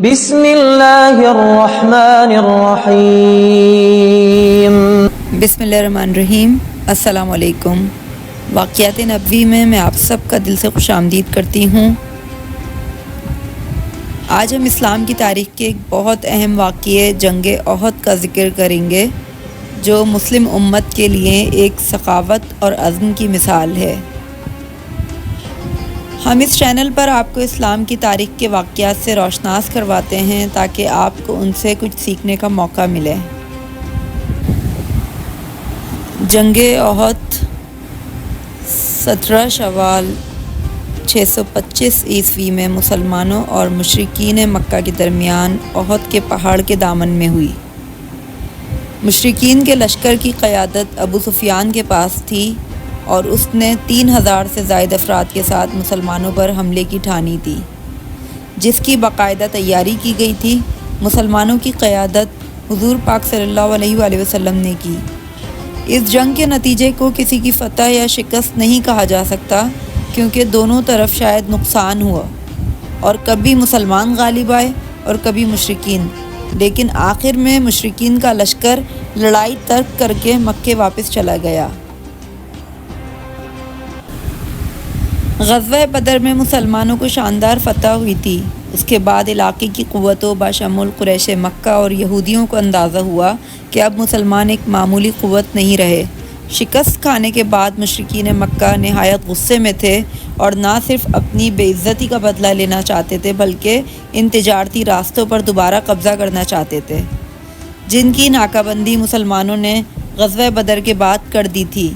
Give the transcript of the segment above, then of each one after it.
بسم اللہ الرحمن الرحیم۔ بسم اللہ الرحمن الرحیم۔ السلام علیکم۔ واقعات نبوی میں آپ سب کا دل سے خوش آمدید کرتی ہوں۔ آج ہم اسلام کی تاریخ کے ایک بہت اہم واقعے جنگ احد کا ذکر کریں گے، جو مسلم امت کے لیے ایک سخاوت اور عزم کی مثال ہے۔ ہم اس چینل پر آپ کو اسلام کی تاریخ کے واقعات سے روشناس کرواتے ہیں تاکہ آپ کو ان سے کچھ سیکھنے کا موقع ملے۔ جنگ احد 17 شوال 625 عیسوی میں مسلمانوں اور مشرکین مکہ کے درمیان احد کے پہاڑ کے دامن میں ہوئی۔ مشرکین کے لشکر کی قیادت ابو سفیان کے پاس تھی اور اس نے 3000 سے زائد افراد کے ساتھ مسلمانوں پر حملے کی ٹھانی تھی، جس کی باقاعدہ تیاری کی گئی تھی۔ مسلمانوں کی قیادت حضور پاک صلی اللہ علیہ وآلہ وسلم نے کی۔ اس جنگ کے نتیجے کو کسی کی فتح یا شکست نہیں کہا جا سکتا، کیونکہ دونوں طرف شاید نقصان ہوا اور کبھی مسلمان غالب آئے اور کبھی مشرکین، لیکن آخر میں مشرکین کا لشکر لڑائی ترک کر کے مکے واپس چلا گیا۔ غزوہ بدر میں مسلمانوں کو شاندار فتح ہوئی تھی۔ اس کے بعد علاقے کی قوتوں بشمول قریش مکہ اور یہودیوں کو اندازہ ہوا کہ اب مسلمان ایک معمولی قوت نہیں رہے۔ شکست کھانے کے بعد مشرکین مکہ نہایت غصے میں تھے اور نہ صرف اپنی بے عزتی کا بدلہ لینا چاہتے تھے بلکہ ان تجارتی راستوں پر دوبارہ قبضہ کرنا چاہتے تھے، جن کی ناکہ بندی مسلمانوں نے غزوہ بدر کے بعد کر دی تھی۔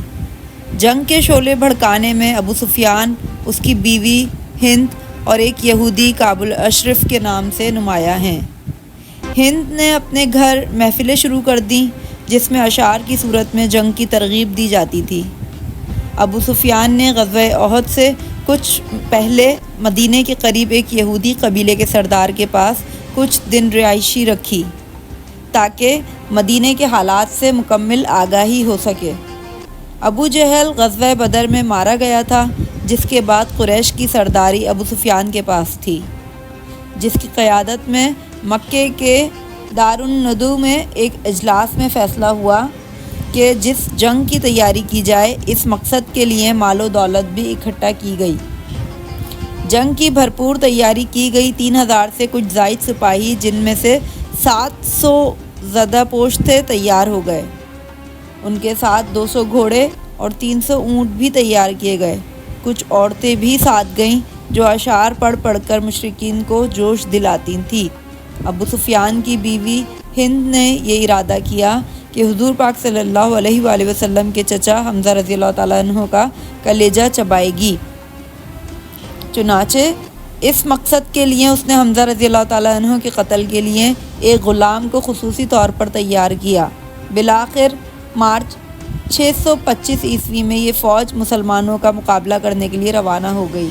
جنگ کے شعلے بھڑکانے میں ابو سفیان، اس کی بیوی ہند اور ایک یہودی کعب الاشرف کے نام سے نمایاں ہیں۔ ہند نے اپنے گھر محفلیں شروع کر دیں جس میں اشعار کی صورت میں جنگ کی ترغیب دی جاتی تھی۔ ابو سفیان نے غزوہ احد سے کچھ پہلے مدینے کے قریب ایک یہودی قبیلے کے سردار کے پاس کچھ دن رہائشی رکھی تاکہ مدینے کے حالات سے مکمل آگاہی ہو سکے۔ ابو جہل غزوہ بدر میں مارا گیا تھا، جس کے بعد قریش کی سرداری ابو سفیان کے پاس تھی، جس کی قیادت میں مکے کے دارالندو میں ایک اجلاس میں فیصلہ ہوا کہ جس جنگ کی تیاری کی جائے، اس مقصد کے لیے مال و دولت بھی اکٹھا کی گئی۔ جنگ کی بھرپور تیاری کی گئی۔ 3000 سے کچھ زائد سپاہی، جن میں سے 700 زدہ پوش تھے، تیار ہو گئے۔ ان کے ساتھ 200 گھوڑے اور 300 اونٹ بھی تیار کیے گئے۔ کچھ عورتیں بھی ساتھ گئیں جو اشعار پڑھ پڑھ کر مشرکین کو جوش دلاتی تھیں۔ ابو سفیان کی بیوی ہند نے یہ ارادہ کیا کہ حضور پاک صلی اللہ علیہ وآلہ وسلم کے چچا حمزہ رضی اللہ تعالیٰ عنہ کا کلیجہ چبائے گی۔ چنانچہ اس مقصد کے لیے اس نے حمزہ رضی اللہ تعالیٰ عنہ کے قتل کے لیے ایک غلام کو خصوصی طور پر تیار کیا۔ بالآخر مارچ 625 عیسوی میں یہ فوج مسلمانوں کا مقابلہ کرنے کے لیے روانہ ہو گئی۔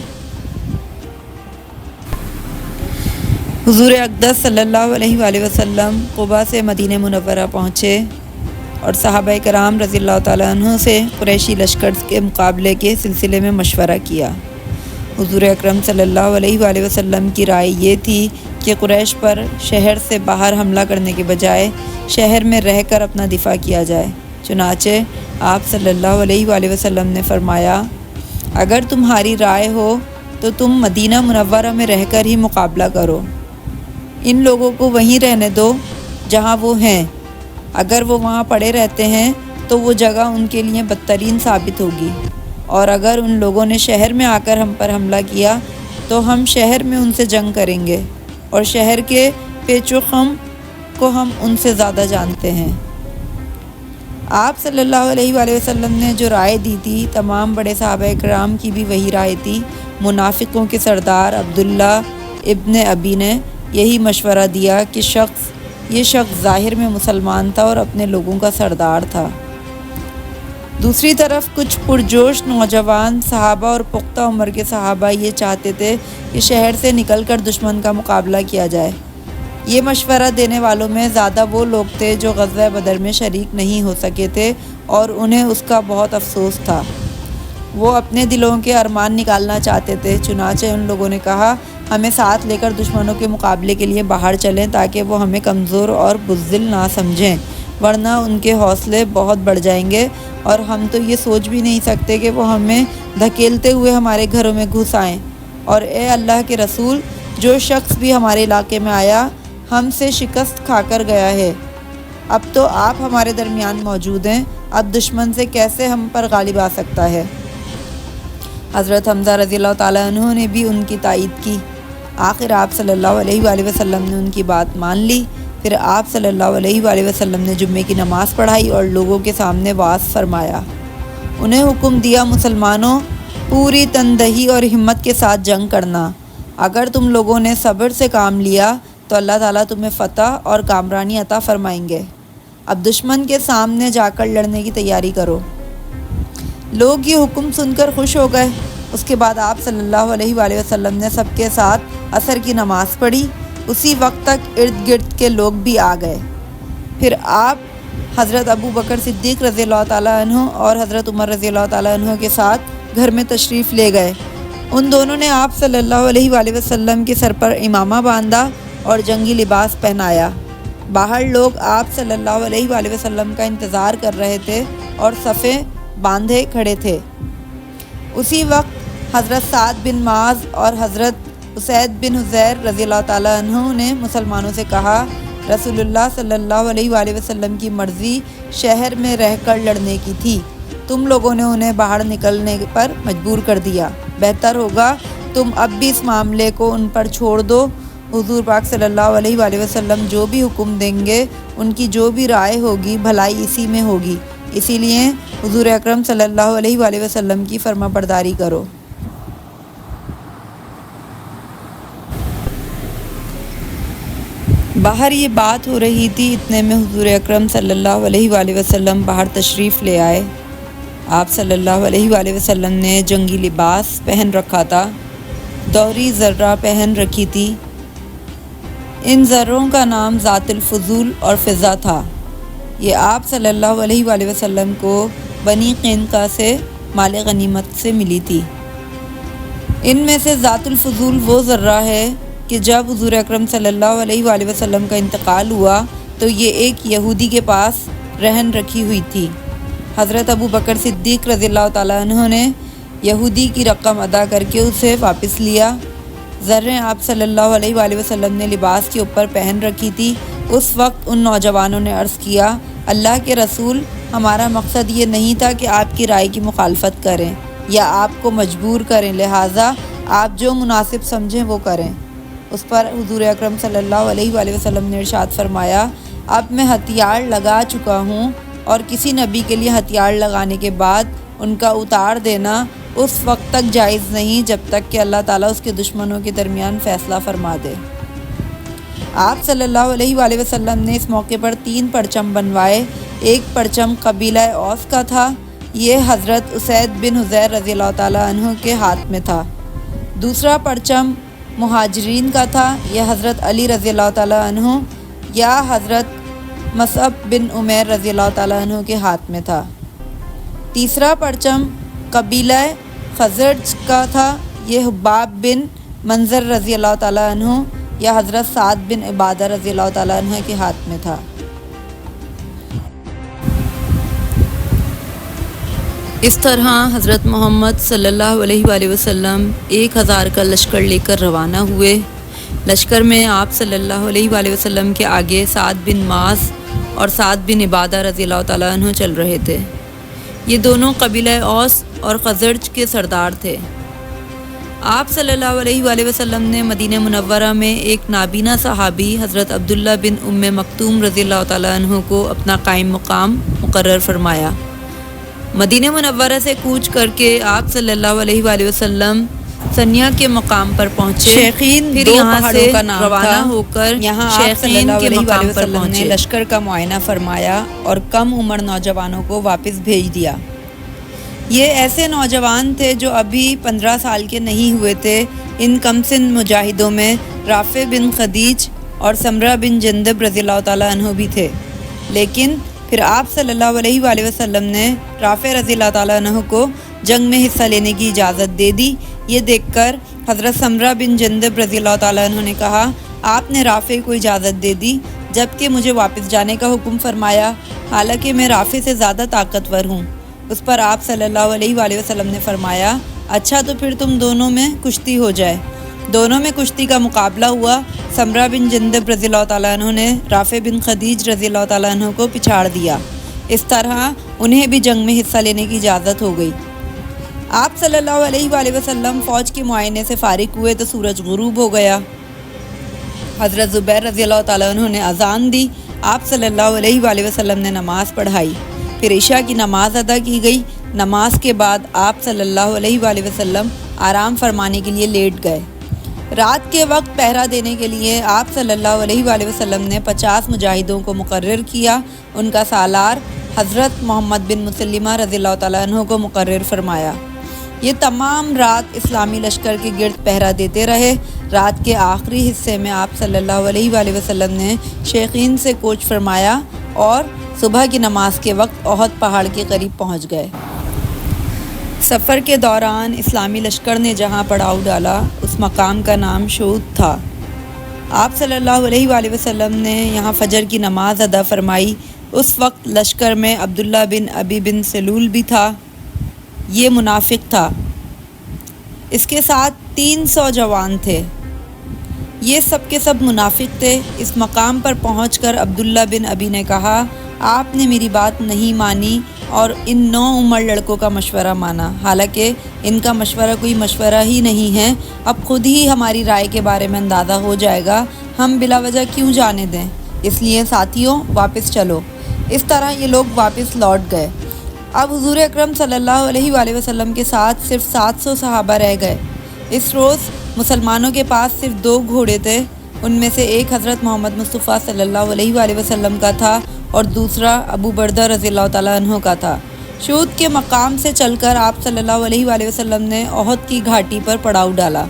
حضور اقدس صلی اللہ علیہ وآلہ وسلم قباء سے مدینہ منورہ پہنچے اور صحابہ کرام رضی اللہ تعالیٰ عنہ سے قریشی لشکر کے مقابلے کے سلسلے میں مشورہ کیا۔ حضور اکرم صلی اللہ علیہ وآلہ وسلم کی رائے یہ تھی کہ قریش پر شہر سے باہر حملہ کرنے کے بجائے شہر میں رہ کر اپنا دفاع کیا جائے۔ چنانچہ آپ صلی اللہ علیہ وآلہ وسلم نے فرمایا، اگر تمہاری رائے ہو تو تم مدینہ منورہ میں رہ کر ہی مقابلہ کرو۔ ان لوگوں کو وہیں رہنے دو جہاں وہ ہیں۔ اگر وہ وہاں پڑے رہتے ہیں تو وہ جگہ ان کے لیے بدترین ثابت ہوگی، اور اگر ان لوگوں نے شہر میں آ کر ہم پر حملہ کیا تو ہم شہر میں ان سے جنگ کریں گے، اور شہر کے پیچ و خم کو ہم ان سے زیادہ جانتے ہیں۔ آپ صلی اللہ علیہ وآلہ وسلم نے جو رائے دی تھی، تمام بڑے صحابہ کرام کی بھی وہی رائے تھی۔ منافقوں کے سردار عبداللہ ابن ابی نے یہی مشورہ دیا کہ یہ شخص ظاہر میں مسلمان تھا اور اپنے لوگوں کا سردار تھا۔ دوسری طرف کچھ پرجوش نوجوان صحابہ اور پختہ عمر کے صحابہ یہ چاہتے تھے کہ شہر سے نکل کر دشمن کا مقابلہ کیا جائے۔ یہ مشورہ دینے والوں میں زیادہ وہ لوگ تھے جو غزوہ بدر میں شریک نہیں ہو سکے تھے اور انہیں اس کا بہت افسوس تھا۔ وہ اپنے دلوں کے ارمان نکالنا چاہتے تھے۔ چنانچہ ان لوگوں نے کہا ہمیں ساتھ لے کر دشمنوں کے مقابلے کے لیے باہر چلیں تاکہ وہ ہمیں کمزور اور بزدل نہ سمجھیں، ورنہ ان کے حوصلے بہت بڑھ جائیں گے اور ہم تو یہ سوچ بھی نہیں سکتے کہ وہ ہمیں دھکیلتے ہوئے ہمارے گھروں میں گھس آئیں۔ اور اے اللہ کے رسول، جو شخص بھی ہمارے علاقے میں آیا ہم سے شکست کھا کر گیا ہے۔ اب تو آپ ہمارے درمیان موجود ہیں، اب دشمن سے کیسے ہم پر غالب آ سکتا ہے؟ حضرت حمزہ رضی اللہ تعالیٰ عنہ نے بھی ان کی تائید کی۔ آخر آپ صلی اللہ علیہ وآلہ وسلم نے ان کی بات مان لی۔ پھر آپ صلی اللہ علیہ وآلہ وسلم نے جمعے کی نماز پڑھائی اور لوگوں کے سامنے وعظ فرمایا۔ انہیں حکم دیا، مسلمانوں، پوری تندہی اور ہمت کے ساتھ جنگ کرنا۔ اگر تم لوگوں نے صبر سے کام لیا تو اللہ تعالیٰ تمہیں فتح اور کامرانی عطا فرمائیں گے۔ اب دشمن کے سامنے جا کر لڑنے کی تیاری کرو۔ لوگ یہ حکم سن کر خوش ہو گئے۔ اس کے بعد آپ صلی اللہ علیہ وآلہ وسلم نے سب کے ساتھ عصر کی نماز پڑھی۔ اسی وقت تک ارد گرد کے لوگ بھی آ گئے۔ پھر آپ حضرت ابو بکر صدیق رضی اللہ تعالیٰ عنہ اور حضرت عمر رضی اللہ تعالیٰ عنہ کے ساتھ گھر میں تشریف لے گئے۔ ان دونوں نے آپ صلی اللہ علیہ وآلہ وسلم کے سر پر امامہ باندھا اور جنگی لباس پہنایا۔ باہر لوگ آپ صلی اللہ علیہ وآلہ وسلم کا انتظار کر رہے تھے اور صفیں باندھے کھڑے تھے۔ اسی وقت حضرت سعد بن معاذ اور حضرت اسید بن حضیر رضی اللہ تعالیٰ عنہ نے مسلمانوں سے کہا، رسول اللہ صلی اللہ علیہ وآلہ وسلم کی مرضی شہر میں رہ کر لڑنے کی تھی، تم لوگوں نے انہیں باہر نکلنے پر مجبور کر دیا، بہتر ہوگا تم اب بھی اس معاملے کو ان پر چھوڑ دو۔ حضور پاک صلی اللہ علیہ وآلہ وسلم جو بھی حکم دیں گے، ان کی جو بھی رائے ہوگی بھلائی اسی میں ہوگی، اسی لیے حضور اکرم صلی اللہ علیہ وآلہ وسلم کی فرما برداری کرو۔ باہر یہ بات ہو رہی تھی، اتنے میں حضور اکرم صلی اللہ علیہ وآلہ وسلم باہر تشریف لے آئے۔ آپ صلی اللہ علیہ وآلہ وسلم نے جنگی لباس پہن رکھا تھا، دوری زرہ پہن رکھی تھی۔ ان زروں کا نام ذات الفضول اور فضہ تھا۔ یہ آپ صلی اللہ علیہ وآلہ وسلم کو بنی قینقاع سے مال غنیمت سے ملی تھی۔ ان میں سے ذات الفضول وہ ذرہ ہے کہ جب حضور اکرم صلی اللہ علیہ وآلہ وسلم کا انتقال ہوا تو یہ ایک یہودی کے پاس رہن رکھی ہوئی تھی۔ حضرت ابو بکر صدیق رضی اللہ تعالیٰ عنہ نے یہودی کی رقم ادا کر کے اسے واپس لیا۔ زریں آپ صلی اللہ علیہ وآلہ وسلم نے لباس کے اوپر پہن رکھی تھی۔ اس وقت ان نوجوانوں نے عرض کیا، اللہ کے رسول، ہمارا مقصد یہ نہیں تھا کہ آپ کی رائے کی مخالفت کریں یا آپ کو مجبور کریں، لہٰذا آپ جو مناسب سمجھیں وہ کریں۔ اس پر حضور اکرم صلی اللہ علیہ وآلہ وسلم نے ارشاد فرمایا، اب میں ہتھیار لگا چکا ہوں اور کسی نبی کے لیے ہتھیار لگانے کے بعد ان کا اتار دینا اس وقت تک جائز نہیں جب تک کہ اللہ تعالیٰ اس کے دشمنوں کے درمیان فیصلہ فرما دے۔ آپ صلی اللہ علیہ وآلہ وسلم نے اس موقع پر 3 پرچم بنوائے۔ ایک پرچم قبیلہ اوس کا تھا، یہ حضرت اسید بن حضیر رضی اللہ تعالیٰ عنہ کے ہاتھ میں تھا۔ دوسرا پرچم مہاجرین کا تھا، یہ حضرت علی رضی اللہ تعالیٰ عنہ یا حضرت مصعب بن عمیر رضی اللہ تعالیٰ عنہ کے ہاتھ میں تھا۔ تیسرا پرچم قبیلہ خزرج کا تھا، یہ حباب بن منظر رضی اللہ تعالیٰ عنہ یا حضرت سعد بن عبادہ رضی اللہ تعالیٰ عنہ کے ہاتھ میں تھا۔ اس طرح حضرت محمد صلی اللہ علیہ وآلہ وسلم 1000 کا لشکر لے کر روانہ ہوئے۔ لشکر میں آپ صلی اللہ علیہ وآلہ وسلم کے آگے سعد بن معاذ اور سعد بن عبادہ رضی اللہ تعالیٰ عنہ چل رہے تھے۔ یہ دونوں قبیلہ اوس اور خزرج کے سردار تھے۔ آپ صلی اللہ علیہ وآلہ وسلم نے مدینہ منورہ میں ایک نابینا صحابی حضرت عبداللہ بن ام مکتوم رضی اللہ تعالیٰ عنہ کو اپنا قائم مقام مقرر فرمایا۔ مدینہ منورہ سے کوچ کر کے آپ صلی اللہ علیہ وآلہ وسلم سنیا کے مقام پر پہنچے۔ شیخین پھر دو یہاں پہاڑوں سے کا نام روانہ تھا۔ ہو کر یہاں آپ صلی شیخین اللہ کے علیہ مقام وآلہ پر وسلم نے پہنچے۔ لشکر کا معائنہ فرمایا اور کم عمر نوجوانوں کو واپس بھیج دیا۔ یہ ایسے نوجوان تھے جو ابھی 15 سال کے نہیں ہوئے تھے۔ ان کم سن مجاہدوں میں رافع بن خدیج اور سمرہ بن جندب رضی اللہ تعالیٰ عنہ بھی تھے، لیکن پھر آپ صلی اللہ علیہ وآلہ وسلم نے رافع رضی اللہ تعالیٰ عنہ کو جنگ میں حصہ لینے کی اجازت دے دی۔ یہ دیکھ کر حضرت سمرہ بن جندب رضی اللہ تعالیٰ عنہ نے کہا آپ نے رافع کو اجازت دے دی جبکہ مجھے واپس جانے کا حکم فرمایا، حالانکہ میں رافع سے زیادہ طاقتور ہوں۔ اس پر آپ صلی اللہ علیہ وآلہ وسلم نے فرمایا اچھا تو پھر تم دونوں میں کشتی ہو جائے۔ دونوں میں کشتی کا مقابلہ ہوا۔ سمرہ بن جندب رضی اللہ تعالیٰ عنہ نے رافع بن خدیج رضی اللہ تعالیٰ عنہ کو پچھاڑ دیا۔ اس طرح انہیں بھی جنگ میں حصہ لینے کی اجازت ہو گئی۔ آپ صلی اللہ علیہ وآلہ وسلم فوج کے معائنے سے فارغ ہوئے تو سورج غروب ہو گیا۔ حضرت زبیر رضی اللہ تعالیٰ عنہ نے اذان دی، آپ صلی اللہ علیہ وآلہ وسلم نے نماز پڑھائی، پھر عشاء کی نماز ادا کی گئی۔ نماز کے بعد آپ صلی اللہ علیہ وآلہ وسلم آرام فرمانے کے لیے لیٹ گئے۔ رات کے وقت پہرا دینے کے لیے آپ صلی اللہ علیہ وآلہ وسلم نے 50 مجاہدوں کو مقرر کیا۔ ان کا سالار حضرت محمد بن مسلمہ رضی اللہ تعالیٰ عنہ کو مقرر فرمایا۔ یہ تمام رات اسلامی لشکر کے گرد پہرا دیتے رہے۔ رات کے آخری حصے میں آپ صلی اللہ علیہ وآلہ وسلم نے شیخین سے کوچ فرمایا اور صبح کی نماز کے وقت احد پہاڑ کے قریب پہنچ گئے۔ سفر کے دوران اسلامی لشکر نے جہاں پڑاؤ ڈالا اس مقام کا نام شعود تھا۔ آپ صلی اللہ علیہ وآلہ وسلم نے یہاں فجر کی نماز ادا فرمائی۔ اس وقت لشکر میں عبداللہ بن ابی بن سلول بھی تھا، یہ منافق تھا۔ اس کے ساتھ 300 جوان تھے، یہ سب کے سب منافق تھے۔ اس مقام پر پہنچ کر عبداللہ بن ابی نے کہا آپ نے میری بات نہیں مانی اور ان 9 عمر لڑکوں کا مشورہ مانا، حالانکہ ان کا مشورہ کوئی مشورہ ہی نہیں ہے۔ اب خود ہی ہماری رائے کے بارے میں اندازہ ہو جائے گا، ہم بلا وجہ کیوں جانے دیں، اس لیے ساتھیوں واپس چلو۔ اس طرح یہ لوگ واپس لوٹ گئے۔ اب حضور اکرم صلی اللہ علیہ وآلہ وسلم کے ساتھ صرف 700 صحابہ رہ گئے۔ اس روز مسلمانوں کے پاس صرف 2 گھوڑے تھے، ان میں سے ایک حضرت محمد مصطفیٰ صلی اللہ علیہ وآلہ وسلم کا تھا اور دوسرا ابو بردہ رضی اللہ تعالیٰ عنہ کا تھا۔ شعود کے مقام سے چل کر آپ صلی اللہ علیہ وآلہ وسلم نے احد کی گھاٹی پر پڑاؤ ڈالا۔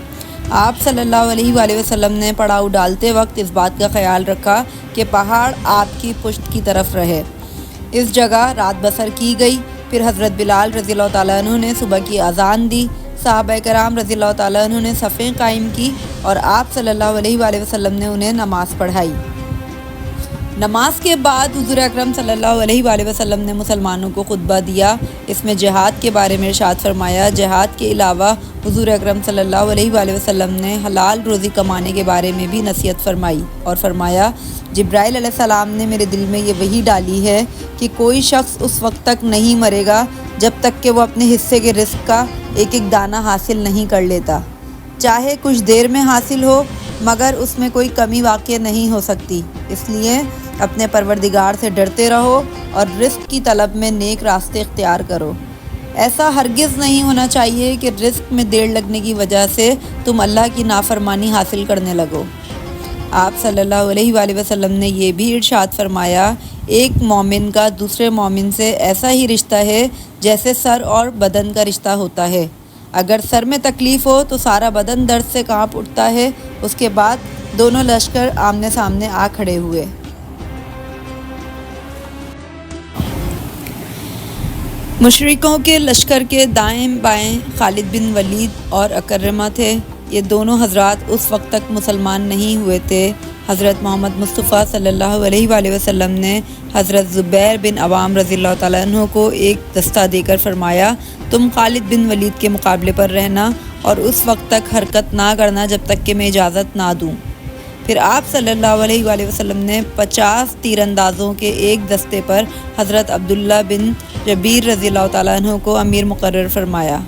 آپ صلی اللہ علیہ وآلہ وسلم نے پڑاؤ ڈالتے وقت اس بات کا خیال رکھا کہ پہاڑ آپ کی پشت کی طرف رہے۔ اس جگہ رات بسر کی گئی۔ پھر حضرت بلال رضی اللہ تعالیٰ عنہ نے صبح کی اذان دی۔ صحابہ کرام رضی اللہ تعالیٰ عنہ نے صفیں قائم کی اور آپ صلی اللہ علیہ وآلہ وسلم نے انہیں نماز پڑھائی۔ نماز کے بعد حضور اکرم صلی اللہ علیہ وآلہ وسلم نے مسلمانوں کو خطبہ دیا۔ اس میں جہاد کے بارے میں ارشاد فرمایا۔ جہاد کے علاوہ حضور اکرم صلی اللہ علیہ وآلہ وسلم نے حلال روزی کمانے کے بارے میں بھی نصیحت فرمائی اور فرمایا جبرائیل علیہ السلام نے میرے دل میں یہ وحی ڈالی ہے کہ کوئی شخص اس وقت تک نہیں مرے گا جب تک کہ وہ اپنے حصے کے رزق کا ایک ایک دانہ حاصل نہیں کر لیتا، چاہے کچھ دیر میں حاصل ہو مگر اس میں کوئی کمی واقع نہیں ہو سکتی۔ اس لیے اپنے پروردگار سے ڈرتے رہو اور رزق کی طلب میں نیک راستے اختیار کرو۔ ایسا ہرگز نہیں ہونا چاہیے کہ رزق میں دیر لگنے کی وجہ سے تم اللہ کی نافرمانی حاصل کرنے لگو۔ آپ صلی اللہ علیہ وآلہ وسلم نے یہ بھی ارشاد فرمایا ایک مومن کا دوسرے مومن سے ایسا ہی رشتہ ہے جیسے سر اور بدن کا رشتہ ہوتا ہے۔ اگر سر میں تکلیف ہو تو سارا بدن درد سے کانپ اٹھتا ہے۔ اس کے بعد دونوں لشکر آمنے سامنے آ کھڑے ہوئے۔ مشرکوں کے لشکر کے دائیں بائیں خالد بن ولید اور اکرمہ تھے۔ یہ دونوں حضرات اس وقت تک مسلمان نہیں ہوئے تھے۔ حضرت محمد مصطفیٰ صلی اللہ علیہ وآلہ وسلم نے حضرت زبیر بن عوام رضی اللہ تعالیٰ عنہ کو ایک دستہ دے کر فرمایا تم خالد بن ولید کے مقابلے پر رہنا اور اس وقت تک حرکت نہ کرنا جب تک کہ میں اجازت نہ دوں۔ پھر آپ صلی اللہ علیہ وآلہ وسلم نے 50 تیر اندازوں کے ایک دستے پر حضرت عبداللہ بن جبیر رضی اللہ تعالیٰ عنہ کو امیر مقرر فرمایا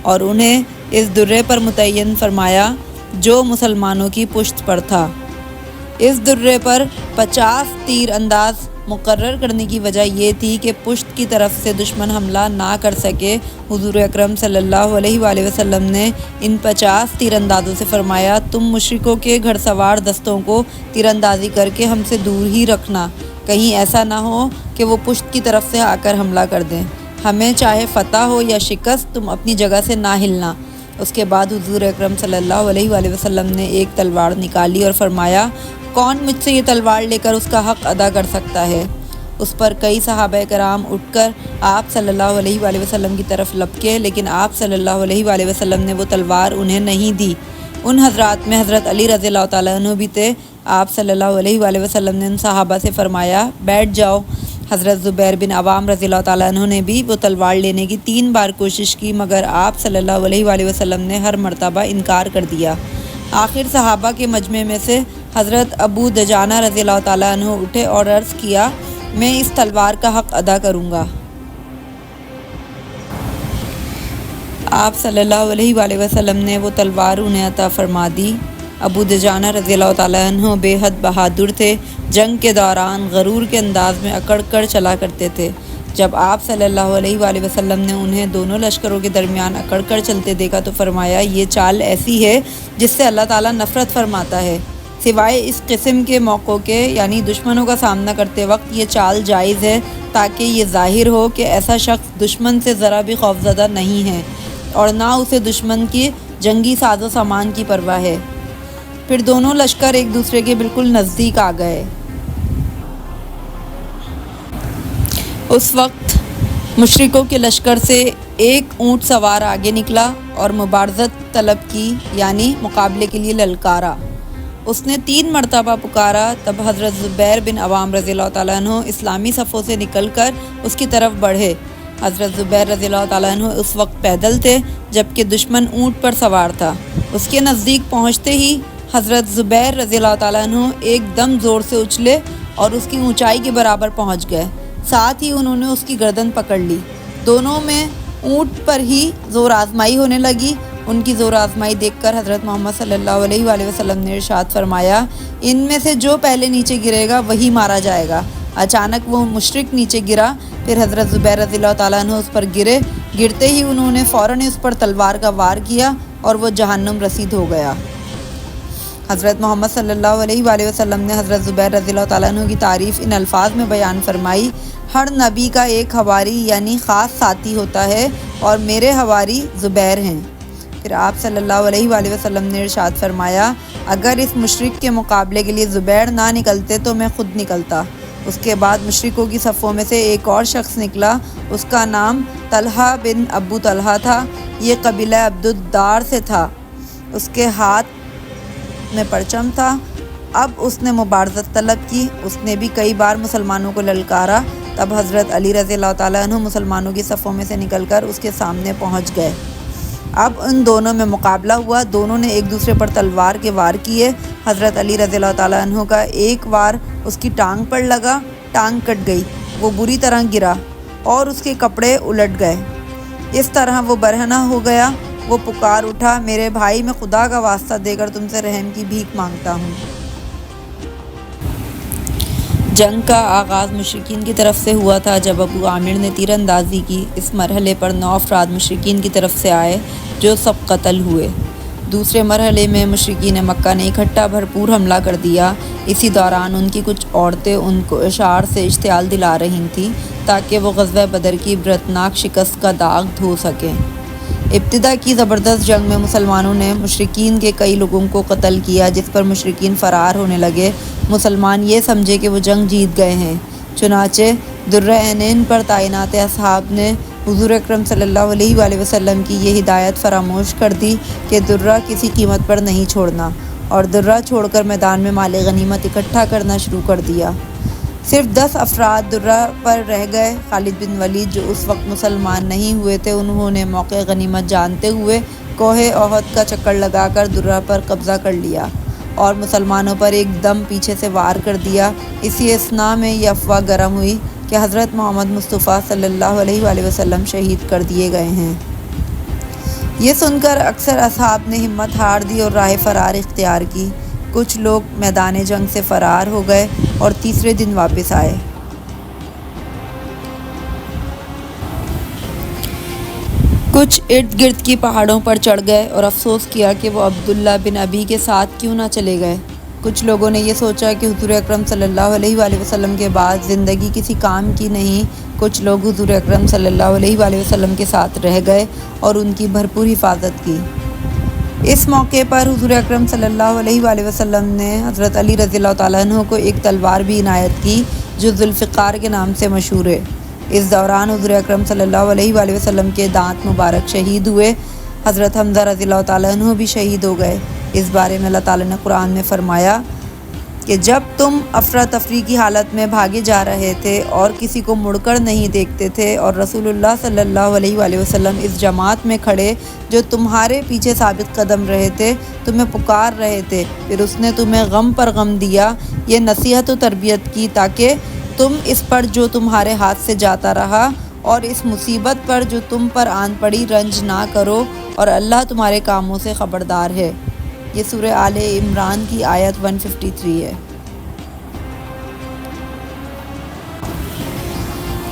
اور انہیں اس درے پر متعین فرمایا جو مسلمانوں کی پشت پر تھا۔ اس درے پر 50 تیر انداز مقرر کرنے کی وجہ یہ تھی کہ پشت کی طرف سے دشمن حملہ نہ کر سکے۔ حضور اکرم صلی اللہ علیہ وآلہ وسلم نے ان 50 تیر اندازوں سے فرمایا تم مشرکوں کے گھڑ سوار دستوں کو تیر اندازی کر کے ہم سے دور ہی رکھنا، کہیں ایسا نہ ہو کہ وہ پشت کی طرف سے آ کر حملہ کر دیں۔ ہمیں چاہے فتح ہو یا شکست تم اپنی جگہ سے نہ ہلنا۔ اس کے بعد حضور اکرم صلی اللہ علیہ وآلہ وسلم نے ایک تلوار نکالی اور فرمایا کون مجھ سے یہ تلوار لے کر اس کا حق ادا کر سکتا ہے؟ اس پر کئی صحابہ کرام اٹھ کر آپ صلی اللہ علیہ وآلہ وسلم کی طرف لپکے، لیکن آپ صلی اللہ علیہ وآلہ وسلم نے وہ تلوار انہیں نہیں دی۔ ان حضرات میں حضرت علی رضی اللہ تعالیٰ عنہ بھی تھے۔ آپ صلی اللہ علیہ وآلہ وسلم نے ان صحابہ سے فرمایا بیٹھ جاؤ۔ حضرت زبیر بن عوام رضی اللہ تعالیٰ عنہ نے بھی وہ تلوار لینے کی 3 بار کوشش کی، مگر آپ صلی اللہ علیہ وآلہ وسلم نے ہر مرتبہ انکار کر دیا۔ آخر صحابہ کے مجمع میں سے حضرت ابو دجانہ رضی اللہ تعالیٰ عنہ اٹھے اور عرض کیا میں اس تلوار کا حق ادا کروں گا۔ آپ صلی اللہ علیہ وآلہ وسلم نے وہ تلوار انہیں عطا فرما دی۔ ابو دجانہ رضی اللہ تعالیٰ عنہ بے حد بہادر تھے، جنگ کے دوران غرور کے انداز میں اکڑ کر چلا کرتے تھے۔ جب آپ صلی اللہ علیہ وآلہ وسلم نے انہیں دونوں لشکروں کے درمیان اکڑ کر چلتے دیکھا تو فرمایا یہ چال ایسی ہے جس سے اللہ تعالیٰ نفرت فرماتا ہے، سوائے اس قسم کے موقعوں کے یعنی دشمنوں کا سامنا کرتے وقت یہ چال جائز ہے تاکہ یہ ظاہر ہو کہ ایسا شخص دشمن سے ذرا بھی خوفزدہ نہیں ہے اور نہ اسے دشمن کی جنگی ساز و سامان کی پرواہ ہے۔ پھر دونوں لشکر ایک دوسرے کے بالکل نزدیک آ گئے۔ اس وقت مشرکوں کے لشکر سے ایک اونٹ سوار آگے نکلا اور مبارزت طلب کی یعنی مقابلے کے لیے للکارا۔ اس نے 3 مرتبہ پکارا، تب حضرت زبیر بن عوام رضی اللہ تعالیٰ عنہ اسلامی صفوں سے نکل کر اس کی طرف بڑھے۔ حضرت زبیر رضی اللہ تعالیٰ عنہ اس وقت پیدل تھے جبکہ دشمن اونٹ پر سوار تھا۔ اس کے نزدیک پہنچتے ہی حضرت زبیر رضی اللہ تعالیٰ عنہ ایک دم زور سے اچھلے اور اس کی اونچائی کے برابر پہنچ گئے، ساتھ ہی انہوں نے اس کی گردن پکڑ لی۔ دونوں میں اونٹ پر ہی زور آزمائی ہونے لگی۔ ان کی زور آزمائی دیکھ کر حضرت محمد صلی اللہ علیہ وآلہ وسلم نے ارشاد فرمایا ان میں سے جو پہلے نیچے گرے گا وہی مارا جائے گا۔ اچانک وہ مشرک نیچے گرا، پھر حضرت زبیر رضی اللہ تعالیٰ عنہ اس پر گرے۔ گرتے ہی انہوں نے فوراً اس پر تلوار کا وار کیا اور وہ جہنم رسید ہو گیا۔ حضرت محمد صلی اللہ علیہ وآلہ وسلم نے حضرت زبیر رضی اللہ تعالیٰ عنہ کی تعریف ان الفاظ میں بیان فرمائی، ہر نبی کا ایک حواری یعنی خاص ساتھی ہوتا ہے اور میرے حواری زبیر ہیں۔ پھر آپ صلی اللہ علیہ وآلہ وسلم نے ارشاد فرمایا اگر اس مشرک کے مقابلے کے لیے زبیر نہ نکلتے تو میں خود نکلتا۔ اس کے بعد مشرکوں کی صفوں میں سے ایک اور شخص نکلا، اس کا نام طلحہ بن ابو طلحہ تھا، یہ قبیلہ عبد الدار سے تھا، اس کے ہاتھ میں پرچم تھا۔ اب اس نے مبارزت طلب کی، اس نے بھی کئی بار مسلمانوں کو للکارا، تب حضرت علی رضی اللہ تعالیٰ عنہ مسلمانوں کی صفوں میں سے نکل کر اس کے سامنے پہنچ گئے۔ اب ان دونوں میں مقابلہ ہوا، دونوں نے ایک دوسرے پر تلوار کے وار کیے۔ حضرت علی رضی اللہ تعالیٰ عنہ کا ایک وار اس کی ٹانگ پر لگا، ٹانگ کٹ گئی، وہ بری طرح گرا اور اس کے کپڑے الٹ گئے۔ اس طرح وہ برہنہ ہو گیا۔ وہ پکار اٹھا میرے بھائی میں خدا کا واسطہ دے کر تم سے رحم کی بھیک مانگتا ہوں۔ جنگ کا آغاز مشرکین کی طرف سے ہوا تھا جب ابو عامر نے تیر اندازی کی۔ اس مرحلے پر 9 افراد مشرکین کی طرف سے آئے جو سب قتل ہوئے۔ دوسرے مرحلے میں مشرکین مکہ نے اکٹھا بھرپور حملہ کر دیا۔ اسی دوران ان کی کچھ عورتیں ان کو اشعار سے اشتعال دلا رہی تھیں تاکہ وہ غزوہ بدر کی عبرتناک شکست کا داغ دھو سکیں۔ ابتدا کی زبردست جنگ میں مسلمانوں نے مشرکین کے کئی لوگوں کو قتل کیا، جس پر مشرکین فرار ہونے لگے۔ مسلمان یہ سمجھے کہ وہ جنگ جیت گئے ہیں، چنانچہ درہ عینین پر تعینات اصحاب نے حضور اکرم صلی اللہ علیہ وآلہ وسلم کی یہ ہدایت فراموش کر دی کہ درہ کسی قیمت پر نہیں چھوڑنا، اور درہ چھوڑ کر میدان میں مال غنیمت اکٹھا کرنا شروع کر دیا۔ صرف 10 افراد درہ پر رہ گئے۔ خالد بن ولید جو اس وقت مسلمان نہیں ہوئے تھے، انہوں نے موقع غنیمت جانتے ہوئے کوہ احد کا چکر لگا کر درہ پر قبضہ کر لیا اور مسلمانوں پر ایک دم پیچھے سے وار کر دیا۔ اسی اثناء میں یہ افواہ گرم ہوئی کہ حضرت محمد مصطفیٰ صلی اللہ علیہ وآلہ وسلم شہید کر دیے گئے ہیں۔ یہ سن کر اکثر اصحاب نے ہمت ہار دی اور راہ فرار اختیار کی۔ کچھ لوگ میدان جنگ سے فرار ہو گئے اور تیسرے دن واپس آئے۔ کچھ ارد گرد کی پہاڑوں پر چڑھ گئے اور افسوس کیا کہ وہ عبداللہ بن ابی کے ساتھ کیوں نہ چلے گئے۔ کچھ لوگوں نے یہ سوچا کہ حضور اکرم صلی اللہ علیہ وآلہ وسلم کے بعد زندگی کسی کام کی نہیں۔ کچھ لوگ حضور اکرم صلی اللہ علیہ وآلہ وسلم کے ساتھ رہ گئے اور ان کی بھرپور حفاظت کی۔ اس موقع پر حضور اکرم صلی اللہ علیہ وآلہ وسلم نے حضرت علی رضی اللہ تعالیٰ عنہ کو ایک تلوار بھی عنایت کی جو ذوالفقار کے نام سے مشہور ہے۔ اس دوران حضور اکرم صلی اللہ علیہ وآلہ وسلم کے دانت مبارک شہید ہوئے۔ حضرت حمزہ رضی اللہ تعالیٰ عنہ بھی شہید ہو گئے۔ اس بارے میں اللہ تعالیٰ نے قرآن میں فرمایا کہ جب تم افراتفری کی حالت میں بھاگے جا رہے تھے اور کسی کو مڑ کر نہیں دیکھتے تھے اور رسول اللہ صلی اللہ علیہ وآلہ وسلم اس جماعت میں کھڑے جو تمہارے پیچھے ثابت قدم رہے تھے تمہیں پکار رہے تھے، پھر اس نے تمہیں غم پر غم دیا، یہ نصیحت و تربیت کی تاکہ تم اس پر جو تمہارے ہاتھ سے جاتا رہا اور اس مصیبت پر جو تم پر آن پڑی رنج نہ کرو، اور اللہ تمہارے کاموں سے خبردار ہے۔ یہ سورہ آل عمران کی آیت 153 ہے۔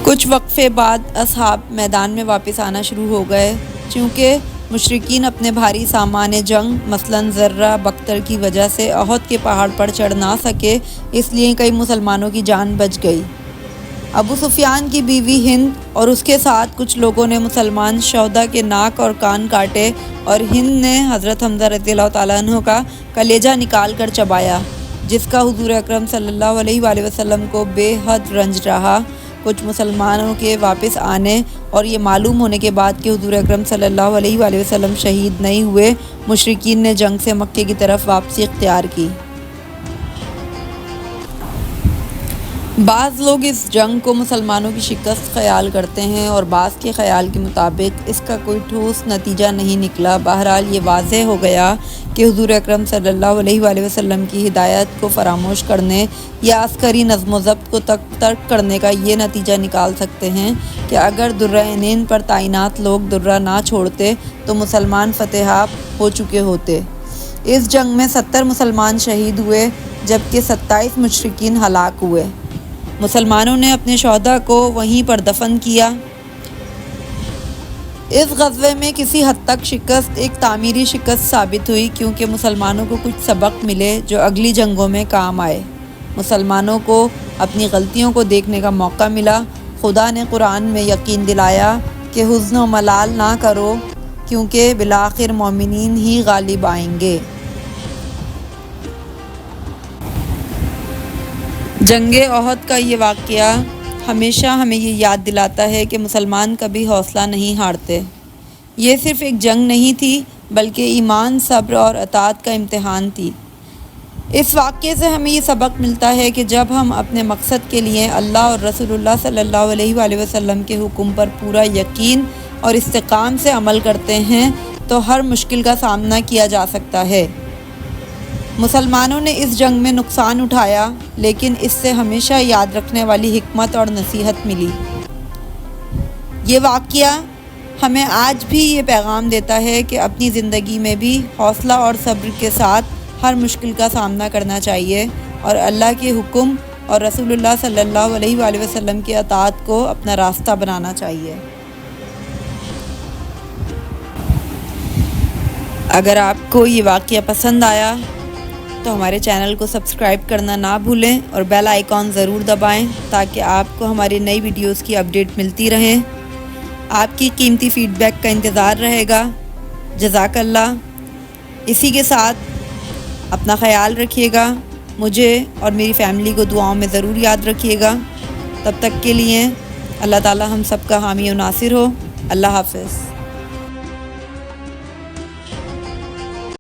کچھ وقفے بعد اصحاب میدان میں واپس آنا شروع ہو گئے، چونکہ مشرکین اپنے بھاری سامان جنگ مثلاً ذرہ بختر کی وجہ سے احد کے پہاڑ پر چڑھ نہ سکے، اس لیے کئی مسلمانوں کی جان بچ گئی۔ ابو سفیان کی بیوی ہند اور اس کے ساتھ کچھ لوگوں نے مسلمان شہداء کے ناک اور کان کاٹے، اور ہند نے حضرت حمزہ رضی اللہ تعالیٰ عنہ کا کلیجہ نکال کر چبایا، جس کا حضور اکرم صلی اللہ علیہ وآلہ وسلم کو بے حد رنج رہا۔ کچھ مسلمانوں کے واپس آنے اور یہ معلوم ہونے کے بعد کہ حضور اکرم صلی اللہ علیہ وآلہ وسلم شہید نہیں ہوئے، مشرکین نے جنگ سے مکے کی طرف واپسی اختیار کی۔ بعض لوگ اس جنگ کو مسلمانوں کی شکست خیال کرتے ہیں اور بعض کے خیال کے مطابق اس کا کوئی ٹھوس نتیجہ نہیں نکلا۔ بہرحال یہ واضح ہو گیا کہ حضور اکرم صلی اللہ علیہ وآلہ وسلم کی ہدایت کو فراموش کرنے یا عسکری نظم و ضبط کو ترک کرنے کا یہ نتیجہ نکال سکتے ہیں کہ اگر درہ عینین پر تعینات لوگ درہ نہ چھوڑتے تو مسلمان فتح ہو چکے ہوتے۔ اس جنگ میں 70 مسلمان شہید ہوئے جبکہ 27 مشرکین ہلاک ہوئے۔ مسلمانوں نے اپنے شہداء کو وہیں پر دفن کیا۔ اس غزوے میں کسی حد تک شکست ایک تعمیری شکست ثابت ہوئی، کیونکہ مسلمانوں کو کچھ سبق ملے جو اگلی جنگوں میں کام آئے۔ مسلمانوں کو اپنی غلطیوں کو دیکھنے کا موقع ملا۔ خدا نے قرآن میں یقین دلایا کہ حزن و ملال نہ کرو، کیونکہ بالآخر مومنین ہی غالب آئیں گے۔ جنگ احد کا یہ واقعہ ہمیشہ ہمیں یہ یاد دلاتا ہے کہ مسلمان کبھی حوصلہ نہیں ہارتے۔ یہ صرف ایک جنگ نہیں تھی بلکہ ایمان، صبر اور اطاعت کا امتحان تھی۔ اس واقعے سے ہمیں یہ سبق ملتا ہے کہ جب ہم اپنے مقصد کے لیے اللہ اور رسول اللہ صلی اللہ علیہ وآلہ وسلم کے حکم پر پورا یقین اور استقام سے عمل کرتے ہیں تو ہر مشکل کا سامنا کیا جا سکتا ہے۔ مسلمانوں نے اس جنگ میں نقصان اٹھایا، لیکن اس سے ہمیشہ یاد رکھنے والی حکمت اور نصیحت ملی۔ یہ واقعہ ہمیں آج بھی یہ پیغام دیتا ہے کہ اپنی زندگی میں بھی حوصلہ اور صبر کے ساتھ ہر مشکل کا سامنا کرنا چاہیے اور اللہ کے حکم اور رسول اللہ صلی اللہ علیہ وآلہ وسلم کی اطاعت کو اپنا راستہ بنانا چاہیے۔ اگر آپ کو یہ واقعہ پسند آیا تو ہمارے چینل کو سبسکرائب کرنا نہ بھولیں اور بیل آئیکن ضرور دبائیں تاکہ آپ کو ہماری نئی ویڈیوز کی اپڈیٹ ملتی رہیں۔ آپ کی قیمتی فیڈ بیک کا انتظار رہے گا۔ جزاک اللہ۔ اسی کے ساتھ اپنا خیال رکھیے گا، مجھے اور میری فیملی کو دعاؤں میں ضرور یاد رکھیے گا۔ تب تک کے لیے اللہ تعالی ہم سب کا حامی و ناصر ہو۔ اللہ حافظ۔